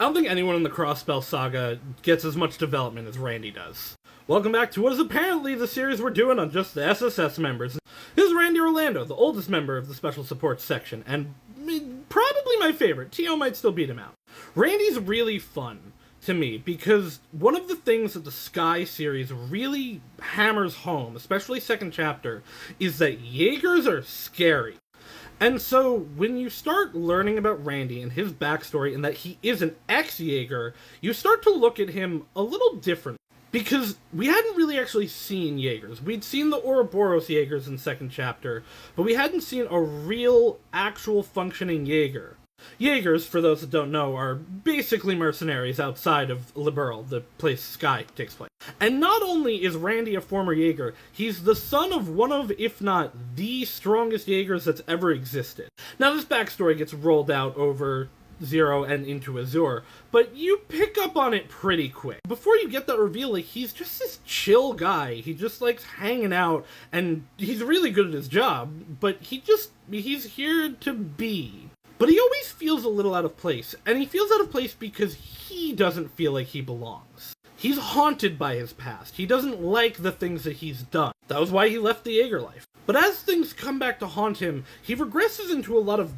I don't think anyone in the Crossbell saga gets as much development as Randy does. Welcome back to what is apparently the series we're doing on just the SSS members. This is Randy Orlando, the oldest member of the Special Support section, and probably my favorite. T.O. might still beat him out. Randy's really fun to me because one of the things that the Sky series really hammers home, especially second chapter, is that Jaegers are scary. And so when you start learning about Randy and his backstory and that he is an ex-Jaeger, you start to look at him a little different. Because we hadn't really actually seen Jaegers. We'd seen the Ouroboros Jaegers in second chapter, but we hadn't seen a real, actual functioning Jaeger. Jaegers, for those that don't know, are basically mercenaries outside of Liberl, the place Sky takes place. And not only is Randy a former Jaeger, he's the son of one of, if not the strongest Jaegers that's ever existed. Now this backstory gets rolled out over Zero and into Azure, but you pick up on it pretty quick. Before you get that reveal, like, he's just this chill guy. He just likes hanging out, and he's really good at his job, but he's here to be. But he always feels a little out of place, and he feels out of place because he doesn't feel like he belongs. He's haunted by his past. He doesn't like the things that he's done. That was why he left the Jaeger life. But as things come back to haunt him, he regresses into a lot of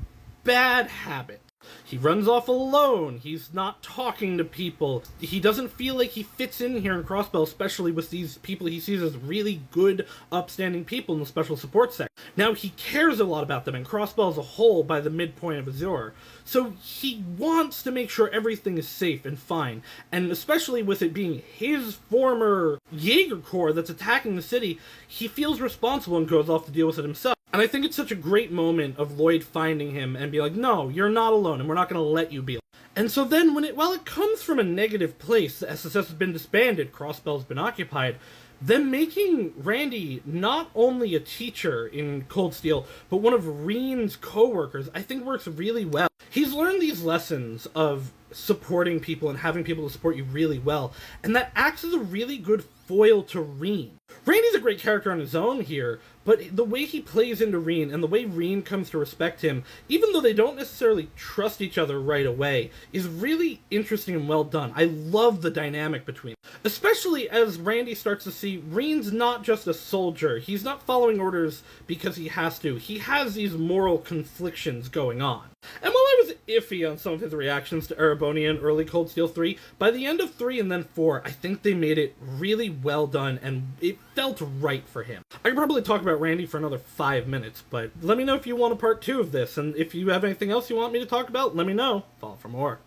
bad habits. He runs off alone, he's not talking to people, he doesn't feel like he fits in here in Crossbell, especially with these people he sees as really good, upstanding people in the special support sector. Now, he cares a lot about them, and Crossbell as a whole by the midpoint of Azure, so he wants to make sure everything is safe and fine, and especially with it being his former Jaeger Corps that's attacking the city, he feels responsible and goes off to deal with it himself. And I think it's such a great moment of Lloyd finding him and be like, no, you're not alone, and we're not going to let you be alone. And so then, while it comes from a negative place, the SSS has been disbanded, Crossbell's been occupied, them making Randy not only a teacher in Cold Steel, but one of Reen's co-workers, I think works really well. He's learned these lessons of supporting people and having people to support you really well, and that acts as a really good foil to Reen. Randy's a great character on his own here, but the way he plays into Reen and the way Reen comes to respect him, even though they don't necessarily trust each other right away, is really interesting and well done. I love the dynamic between them. Especially as Randy starts to see Reen's not just a soldier. He's not following orders because he has to. He has these moral conflictions going on. And while I was iffy on some of his reactions to Erebonian in early Cold Steel 3, by the end of 3 and then 4, I think they made it really well done, and it felt right for him. I could probably talk about Randy for another 5 minutes, but let me know if you want a part 2 of this, and if you have anything else you want me to talk about, let me know. Follow for more.